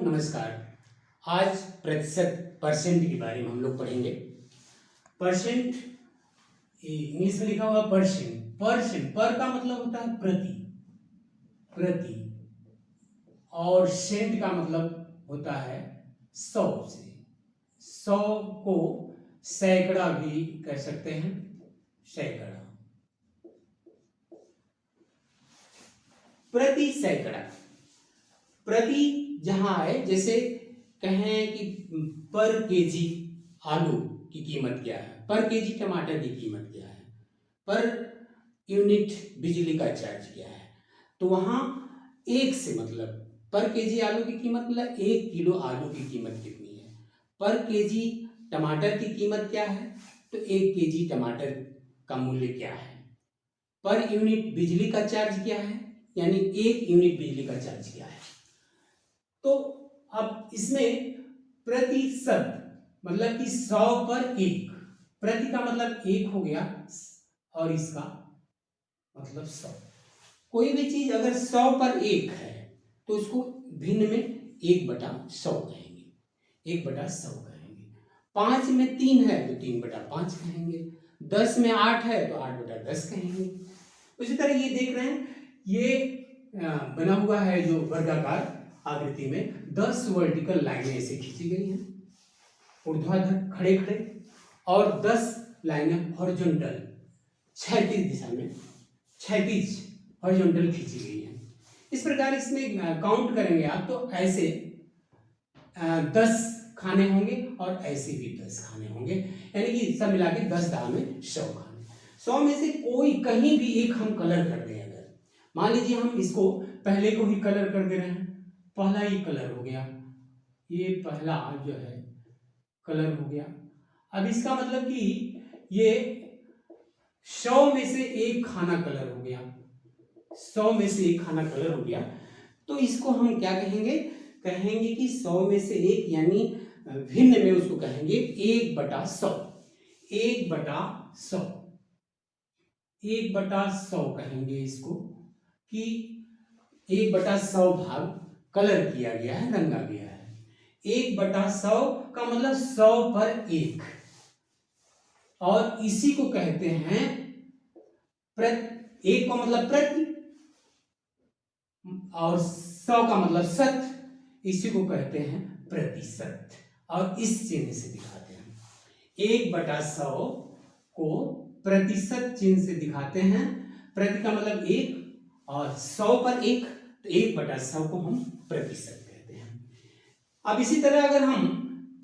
नमस्कार। आज प्रतिशत परसेंट के बारे में हम लोग पढ़ेंगे। परसेंट इंग्लिश में लिखा हुआ परसेंट। परसेंट पर का मतलब होता है प्रति, प्रति, और सेंट का मतलब होता है 100 से। 100 को सैकड़ा भी कह सकते हैं, सैकड़ा, प्रति सैकड़ा। प्रति जहां है, जैसे कहें कि पर केजी आलू की कीमत क्या है, पर केजी टमाटर की कीमत क्या है, पर यूनिट बिजली का चार्ज क्या है, तो वहां एक से मतलब पर केजी आलू की कीमत मतलब 1 किलो आलू की कीमत कितनी है। पर केजी टमाटर की कीमत क्या है, तो 1 केजी टमाटर का मूल्य क्या है। पर यूनिट बिजली का चार्ज क्या है, यानी 1 यूनिट बिजली का चार्ज क्या है। तो अब इसमें प्रतिशत मतलब कि 100 पर 1, प्रति का मतलब 1 हो गया और इसका मतलब 100। कोई भी चीज अगर 100 पर 1 है तो उसको भिन्न में 1/100 कहेंगे, 1/100 कहेंगे। 5 में 3 है तो 3/5 कहेंगे। 10 में 8 है तो 8/10 कहेंगे। उसी तरह ये देख रहे हैं, ये बना हुआ है जो वर्गाकार आकृति में 10 वर्टिकल लाइनें ऐसे खींची गई हैं ऊर्ध्वाधर खड़े खड़े, और 10 लाइनें हॉरिजॉन्टल क्षैतिज दिशा में, क्षैतिज हॉरिजॉन्टल खींची गई हैं। इस प्रकार इसमें काउंट करेंगे आप तो ऐसे 10 खाने होंगे और ऐसे भी 10 खाने होंगे, यानी कि सब मिला के 10 दाव में 100 खाने। 100 में से कोई कहीं भी एक हम कलर कर दें, अगर मान लीजिए हम इसको पहले को ही कलर कर दे रहे हैं, पहला ही कलर हो गया, ये पहला जो है कलर हो गया। अब इसका मतलब कि ये 100 में से एक खाना कलर हो गया, 100 में से एक खाना कलर हो गया, तो इसको हम क्या कहेंगे, कहेंगे कि 100 में से एक, यानी भिन्न में उसको कहेंगे 1/100, 1/100, 1/100 कहेंगे इसको, कि 1/100 भाग कलर किया गया है, रंगा गया है। 1/100 का मतलब 100 पर 1, और इसी को कहते हैं प्रति। 1 का मतलब प्रति और 100 का मतलब शत, इसी को कहते हैं प्रतिशत, और इस चिन्ह से दिखाते हैं। 1/100 को प्रतिशत चिन्ह से दिखाते हैं। प्रति का मतलब 1 और 100 पर 1, तो 1/100 को हम प्रतिशत कहते हैं। अब इसी तरह अगर हम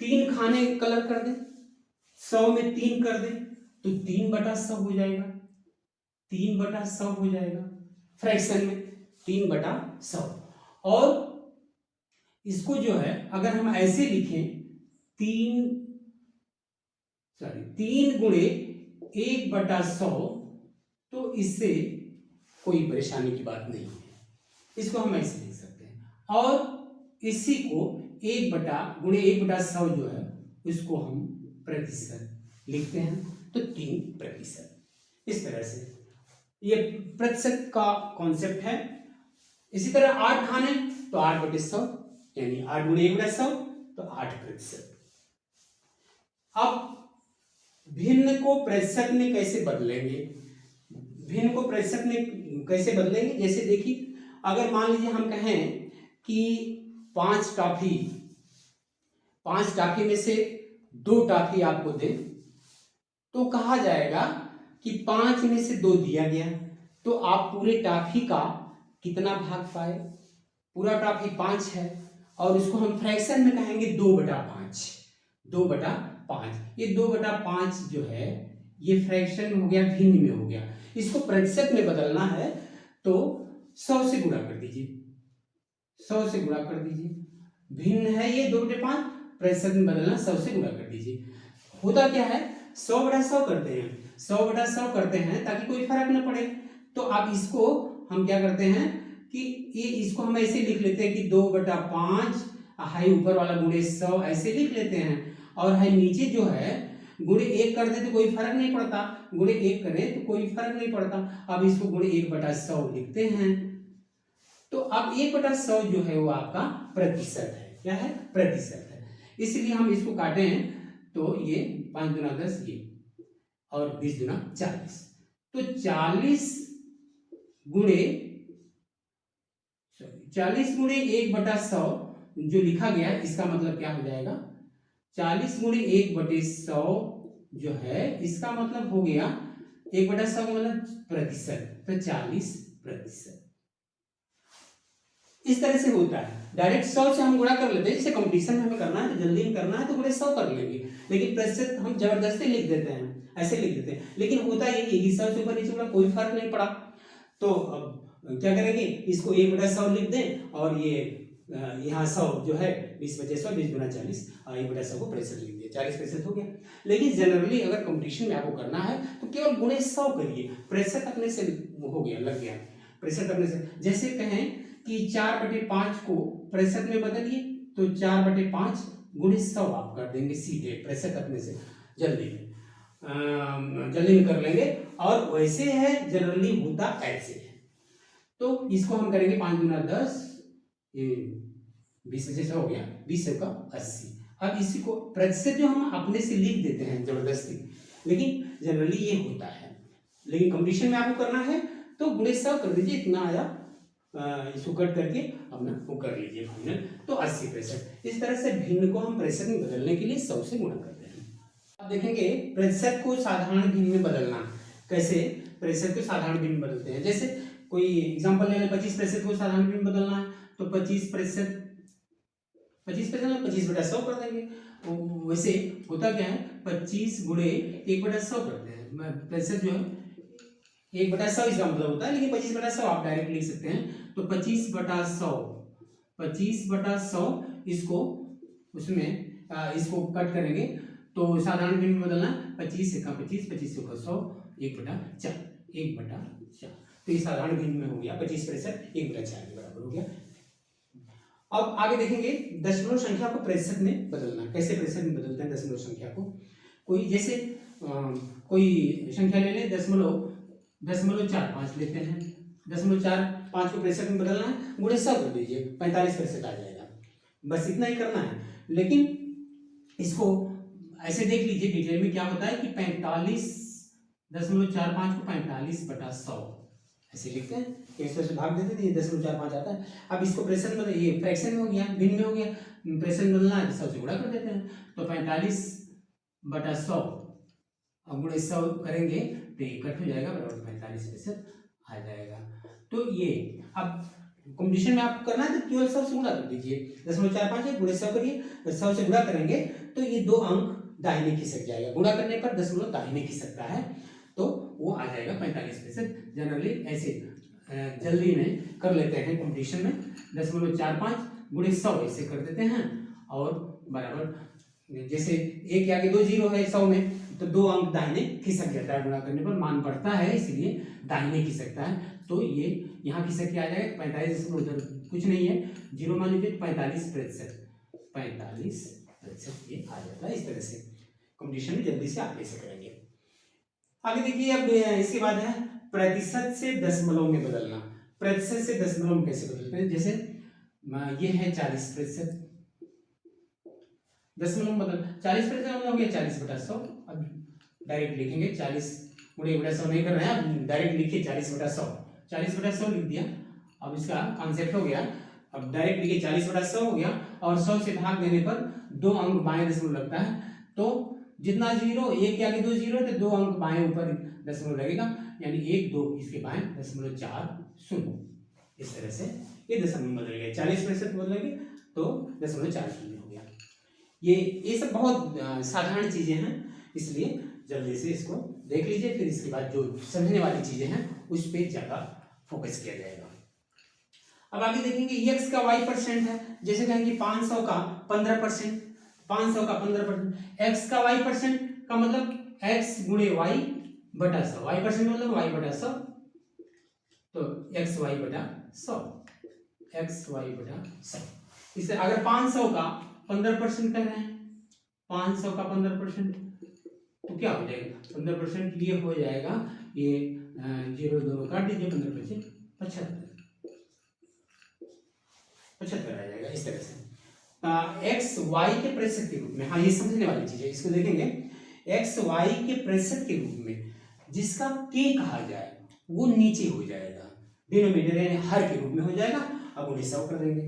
3 खाने कलर कर दें, 100 में 3 कर दें, तो 3/100 हो जाएगा, 3/100 हो जाएगा फ्रैक्शन में 3/100। और इसको जो है अगर हम ऐसे लिखें, 3 गुणे 1/100, तो इससे कोई परेशानी की बात नहीं है, इसको हम ऐसे लिख सकते हैं। और इसी को 1/100 जो है उसको हम प्रतिशत लिखते हैं, तो 3%। इस तरह से ये प्रतिशत का कॉन्सेप्ट है। इसी तरह 8 खाने तो 8/100, यानी 8 गुणे 1/100 तो 8%। अब भिन्न को प्रतिशत में कैसे बदलेंगे, भिन्न को प्रतिशत में कैसे बदलेंगे, जैसे देखिए, अगर मान लीजिए हम कहें कि 5 टॉफी में से 2 टॉफी आपको दें, तो कहा जाएगा कि 5 में से 2 दिया गया, तो आप पूरे टॉफी का कितना भाग पाए। पूरा टॉफी 5 है और उसको हम फ्रैक्शन में कहेंगे 2/5, 2/5। ये 2/5 जो है ये फ्रैक्शन में हो गया, भिन्न में हो गया। इसको प्रतिशत में बदलना है तो 100 से गुणा कर दीजिए, 100 से गुणा कर दीजिए। भिन्न है ये 2/5, प्रतिशत में बदलना 100 से गुणा कर दीजिए। होता क्या है, 100/100 करते हैं, 100/100 करते हैं ताकि कोई फर्क न पड़े। तो अब इसको हम क्या करते हैं कि ये इसको हम ऐसे लिख लेते हैं कि 2/5 हाई ऊपर वाला गुणे 100 ऐसे लिख लेते हैं, और हाई नीचे जो है गुणे 1 कर दे तो कोई फर्क नहीं पड़ता, गुणे 1 करें तो कोई फर्क नहीं पड़ता। अब इसको गुणे 1/100 लिखते हैं, तो अब 1/100 जो है वो आपका प्रतिशत है। क्या है, प्रतिशत है। इसलिए हम इसको काटे हैं तो ये 5 दूना 10 ये और 20 दूना 40, तो 40 गुणे 1/100 जो लिखा गया है इसका मतलब क्या हो जाएगा, 40 गुणे 1/100 जो है इसका मतलब हो गया 1/100 का मतलब प्रतिशत, तो 40%। इस तरह से होता है। डायरेक्ट 100 से हम गुणा कर लेते हैं, जैसे कंपटीशन में हमें करना है तो जल्दी में करना है तो गुणे 100 कर लेंगे, लेकिन प्रतिशत हम जबरदस्ती लिख देते हैं, ऐसे लिख देते हैं। लेकिन होता ये कि 100 से ऊपर नीचे गुणा कोई फर्क नहीं पड़ा, तो अब क्या करेंगे, इसको 1/100 लिख दें और ये यहाँ 100 जो है 20/100 20 गुना 40 और 1/100 को प्रतिशत लिख दिया, 40% हो गया। लेकिन जनरली अगर कंपटीशन में आपको करना है तो केवल गुणे 100 करिए, प्रतिशत अपने से हो गया, लग गया प्रतिशत अपने से। जैसे कहें कि 4/5 को प्रतिशत में बदलिए तो 4/5 गुणे 100 आप कर देंगे सीधे, प्रतिशत अपने से जल्दी में कर लेंगे। और वैसे है जनरली होता ऐसे है, तो इसको हम करेंगे 5 दूना 10, ये 20 से 100 हो गया, 20 का 80। अब इसी को प्रतिशत जो हम अपने से लिख देते हैं जबरदस्ती, लेकिन जनरली ये होता है। लेकिन कंपटीशन में आपको करना है तो गुणे 100 कर दीजिए, इतना आया, इसको कट करके अपना वो कर लीजिए फाइनल, तो 80%। इस तरह से भिन्न को हम प्रतिशत में बदलने के लिए 100 से गुणा करते हैं। अब देखेंगे प्रतिशत को साधारण भिन्न में बदलना कैसे, प्रतिशत को साधारण भिन्न में बदलते हैं। जैसे कोई एग्जांपल ले लें, 25% को साधारण भिन्न में बदलना है तो 25% 25/100 कर देंगे। वैसे होता क्या है, 25 गुणे 1/100 करते हैं, प्रतिशत जो है 1/100 इसका मतलब होता है, लेकिन 25/100 आप डायरेक्ट लिख सकते हैं। तो 25/100 इसको उसमें इसको कट करेंगे तो साधारण भिन्न में बदलना, 25 का 25, 25 का 100, 1/4, तो ये साधारण भिन्न में हो गया 25% 1/4 के बराबर हो गया। अब आगे देखेंगे दशमलव संख्या को प्रतिशत में बदलना, कैसे प्रतिशत में बदलते हैं दशमलव संख्या को। कोई जैसे कोई संख्या ले लें, 0.45 लेते हैं, 0.45 को प्रतिशत में बदलना है, गुणे 100 कर दीजिए, 45% आ जाएगा, बस इतना ही करना है। लेकिन इसको ऐसे देख लीजिए डिटेल में क्या होता है कि 45.45 को 45/100 ऐसे लिखते हैं, 100 से भाग देते हैं, 10.45 आता है। अब इसको प्रतिशत में, ये फ्रैक्शन में हो गया, भिन्न में हो गया, प्रतिशत में बदलना है तो 100 से गुणा कर देते हैं, तो 45/100 अब गुणे 100 करेंगे तो ये कट हो जाएगा, बराबर 45% आ जाएगा। तो ये अब कंपटीशन में आपको करना है तो केवल 100 से गुणा कर दीजिए, 0.45 है, गुणे 100 करिए, 100 से गुणा करेंगे तो ये 2 अंक दाहिने खिसक जाएगा, गुणा करने पर दशमलव दाहिने खिसकता है, तो वो आ जाएगा 45%। जनरली ऐसे जल्दी में कर लेते हैं कंपटीशन में, 0.45 गुणे 100 ऐसे कर देते हैं और बराबर, जैसे एक आगे 2 जीरो है 100 में तो 2 अंक दाहिने खिसक जाता है, गुणा करने पर मान पड़ता है इसलिए दाहिने खिसकता है, तो ये यहाँ खिसक के आ जाएगा 45, उधर कुछ नहीं है, जीरो मान लीजिए, 45% ये आ जाता है। इस तरह से कंपटीशन में जल्दी से आप ऐसे करेंगे। आगे देखिए, अब इसके बाद है प्रतिशत से दशमलव में बदलना। प्रतिशत से दशमलव में कैसे बदलते हैं, जैसे ये है 40%, दशमलव बदल 40% मतलब हो गया 40/100। अब डायरेक्ट लिखेंगे 40 गुणे 1/100 नहीं कर रहे हैं, अब डायरेक्ट लिखिए 40/100, 40/100 लिख दिया। अब इसका कॉन्सेप्ट हो गया, अब डायरेक्ट लिखिए 40/100 हो गया, और 100 से भाग देने पर 2 अंक बाएं दशमलव लगता है, तो जितना जीरो, एक के आगे 2 जीरो है तो 2 अंक बाएं ऊपर दशमलव लगेगा, यानी 1 2 इसके बाएं 0.40, इस तरह से ये दशमलव में बदल गया, 40% बदलेंगे तो 0.40 हो गया। ये सब बहुत साधारण चीजें हैं, इसलिए जल्दी से इसको देख लीजिए, फिर इसके बाद जो समझने वाली चीजें हैं उस पर ज्यादा फोकस किया जाएगा। अब आगे देखेंगे x का y% है, जैसे कहेंगे 500 का 15%, 500 का 15%, x का y% का मतलब x गुणे y/100, y% मतलब y/100, तो x y/100, x y/100। इसे अगर 500 का 15% कर रहे हैं, 500 का 15% तो क्या हो जाएगा, 15% ये हो जाएगा, ये जीरो दोनों काट दीजिए, 15% 75 आ जाएगा, इस तरह से एक्स वाई के प्रतिशत के रूप में, हाँ ये समझने वाली चीज है, इसको देखेंगे। एक्स वाई के प्रतिशत के रूप में जिसका के कहा जाए वो नीचे हो जाएगा, डिनोमिनेटर यानी हर के रूप में हो जाएगा। अब उन्हें 100 कर देंगे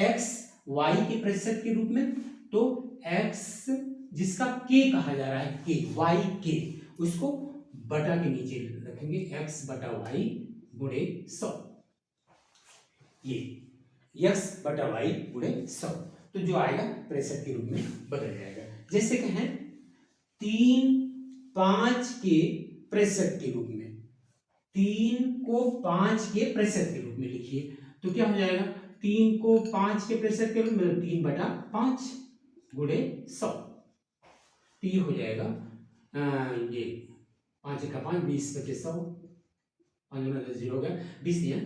एक्स वाई के प्रतिशत के रूप में, तो एक्स जिसका के कहा जा रहा है, के वाई के, उसको बटा के नीचे रखेंगे, एक्स बटा वाई गुणे 100, ये एक्स बटा वाई गुणे 100, तो जो आएगा प्रतिशत के रूप में बदल जाएगा। जैसे कहें 3 5 के प्रतिशत के रूप में, 3 को 5 के प्रतिशत के रूप में लिखिए, तो क्या हो जाएगा, 3 को 5 के प्रतिशत के रूप में, 3 बटा 5 गुणे 100, तो ये हो जाएगा ये 5 का 5, 20 बचे 100, 5 गुना 10 0 हो गया, 20 दिया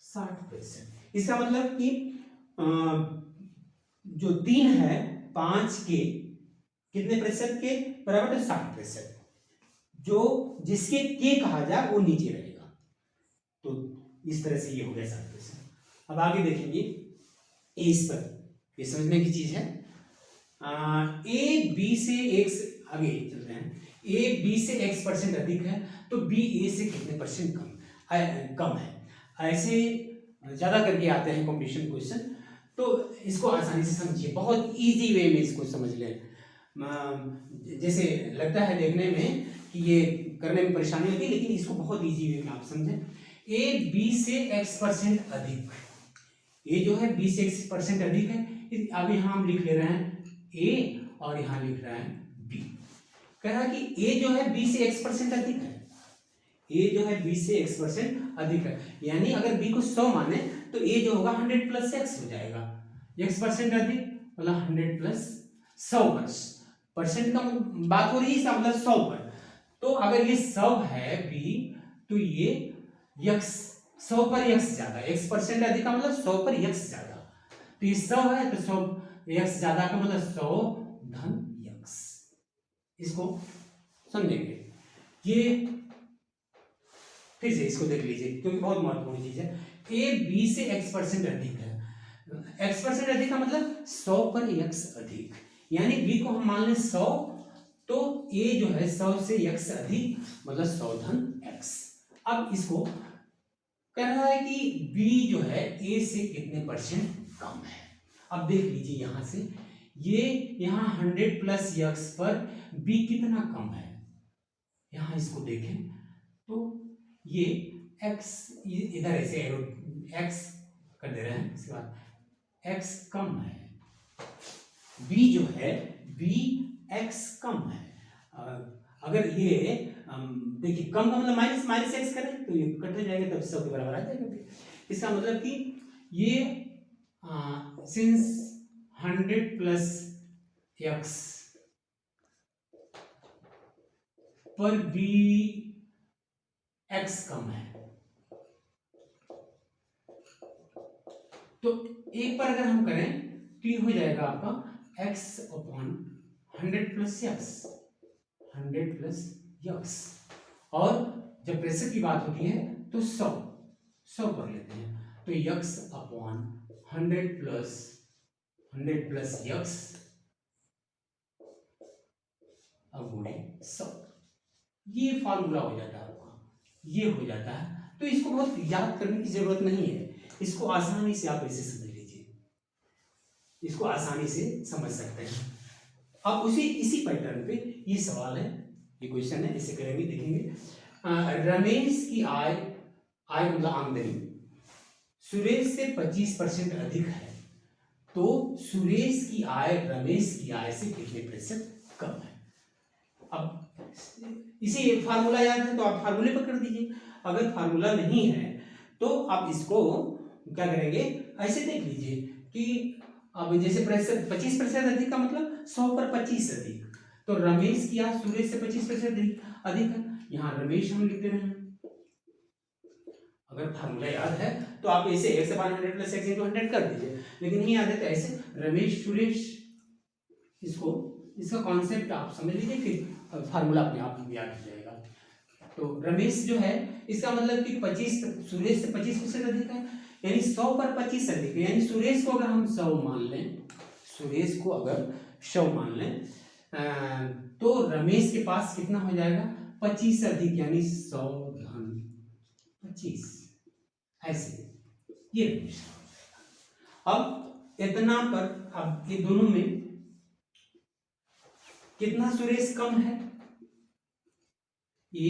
60%। इसका मतलब कि जो 3 है 5 के कितने प्रतिशत के बराबर, 60%। जो जिसके के कहा जाए वो नीचे रहेगा, तो इस तरह से ये हो गया 60%। अब आगे देखेंगे इस पर, ये समझने की चीज है। ए बी से एक्स, आगे चल रहे हैं, ए बी से x% अधिक है तो बी ए से कितने परसेंट कम है। ऐसे ज्यादा करके आते हैं कॉम्पिटिशन क्वेश्चन, तो इसको आसानी से समझिए, बहुत इजी वे में इसको समझ लें। जैसे लगता है देखने में कि ये करने में परेशानी होती है, लेकिन इसको बहुत इजी वे में आप समझें। ए बी से x% अधिक, ए जो है बी से x% अधिक है, अब यहाँ हम लिख ले रहे हैं ए और यहाँ लिख रहे हैं बी। कह रहा है कि ए जो है बी से x% अधिक है, ए जो है बी से x% अधिक है, यानी अगर बी को 100 माने तो ए जो होगा 100 प्लस x हो जाएगा, x% अधिक मतलब 100 प्लस 100 परसेंट का बात हो रही है, इसका मतलब 100 पर। तो अगर ये 100 है बी, तो ये x 100 पर x ज्यादा, x% अधिक का मतलब 100 पर x ज्यादा, तो ये 100 है तो 100 x ज्यादा का मतलब 100 धन x। इसको समझेंगे, ये फिर से इसको देख लीजिए क्योंकि बहुत महत्वपूर्ण चीज है। ए बी से x% अधिक है, x% अधिक का मतलब 100 पर x अधिक, यानी b को हम मान लें 100, तो a जो है 100 से x अधिक मतलब 100 धन x। अब इसको कह रहा है कि b जो है a से कितने परसेंट कम है। अब देख लीजिए यहां से, ये यहाँ 100 प्लस x पर b कितना कम है, यहां इसको देखें तो ये x इधर ऐसे एरो x कर दे रहे हैं, इसके बाद x कम है, b जो है b x कम है। अगर ये देखिए कम का मतलब माइनस माइनस एक्स करें तो ये कट हो जाएगा, तब 100 के बराबर आ जाएगा। इसका मतलब कि ये सिंस 100 प्लस x पर b x कम है, तो एक पर अगर हम करें तो ये हो जाएगा आपका x upon 100 plus x, 100 plus x, और जब प्रेशर की बात होती है तो 100 कर लेते हैं, तो x अपॉन 100 प्लस x अब गुणे 100, ये फार्मूला हो जाता है आपका, ये हो जाता है। तो इसको बहुत याद करने की जरूरत नहीं है, इसको आसानी से आप ऐसे समझ लीजिए, इसको आसानी से समझ सकते हैं। अब इसी पैटर्न पे ये सवाल है, ये क्वेश्चन है, इसे करेंगे, देखेंगे। रमेश की आय मतलब आमदनी सुरेश से 25% अधिक है, तो सुरेश की आय रमेश की आय से कितने प्रतिशत कम है। अब इसी फार्मूला याद है तो आप फार्मूले पर कर दीजिए, अगर फार्मूला नहीं है तो आप इसको क्या करेंगे, ऐसे देख लीजिए कि अब जैसे 25% अधिक का मतलब 100 पर 25 अधिक, तो रमेश की आय सुरेश से 25% अधिक है, यहाँ रमेश हम लिख दे रहे हैं। अगर फार्मूला याद है तो आप ऐसे x upon 100 plus x into 100 कर दीजिए, लेकिन नहीं याद है तो ऐसे रमेश सुरेश, इसका कॉन्सेप्ट आप समझ लीजिए, फिर फार्मूला अपने आप याद हो जाएगा। तो रमेश जो है इसका मतलब कि 25 सुरेश से 25% अधिक है, यानी 100 पर 25 अधिक है, यानी सुरेश को अगर हम 100 मान लें, सुरेश को अगर 100 मान लें तो रमेश के पास कितना हो जाएगा 25 अधिक, यानी 100 धन 25, ऐसे ये रमेश का हो जाएगा। अब इतना पर अब ये दोनों में कितना सुरेश कम है, ये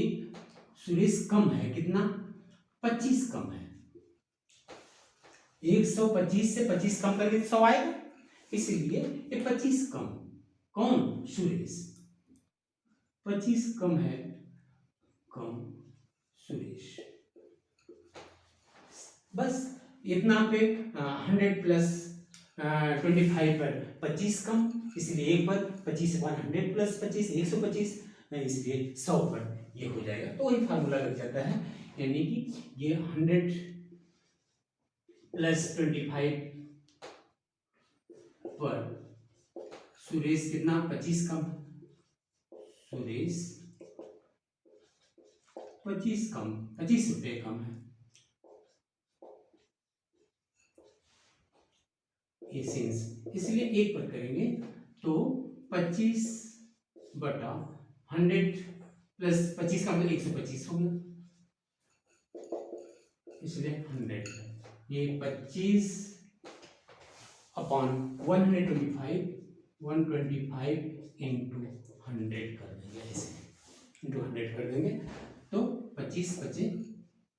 सुरेश कम है, कितना 25 कम है, 125 से 25 कम करके 100 आएगा, इसलिए ये 25 कम, कौन सुरेश 25 कम है, कम सुरेश। बस इतना पे 100 प्लस 25 पर 25 कम, इसलिए एक पर 25 पर 100 प्लस 25 125, इसलिए 100 पर ये हो जाएगा। तो वही फार्मूला लग जाता है, यानी कि ये 100 प्लस 25 पर सुरेश कितना 25 कम, सुरेश 25 कम, 25 रुपये कम है, इसलिए एक पर करेंगे तो 25 बटा 100 प्लस 25 का मतलब 125 हो गया, इसलिए 100 ये 25 अपॉन 125 इंटू 100 कर देंगे, ऐसे इंटू 100 कर देंगे तो 25 बचे,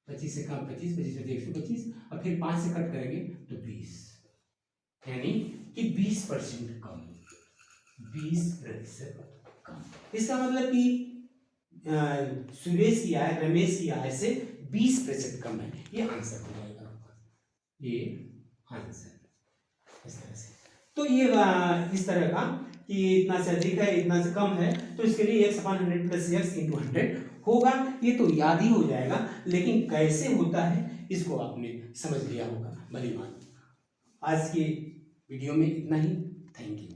25 से कम 25 बचे 125, और फिर 5 से कट करेंगे तो 20, यानी कि 20% कम, 20% कम। इसका मतलब कि सुरेश की आय रमेश की आय से 20% कम है, ये आंसर हो जाएगा आपका, ये आंसर इस तरह से। तो ये इस तरह का कि इतना से अधिक है इतना से कम है, तो इसके लिए x/100 प्लस x इंटू 100 होगा, ये तो याद ही हो जाएगा, लेकिन कैसे होता है इसको आपने समझ लिया होगा भली बात। आज के वीडियो में इतना ही, थैंक यू।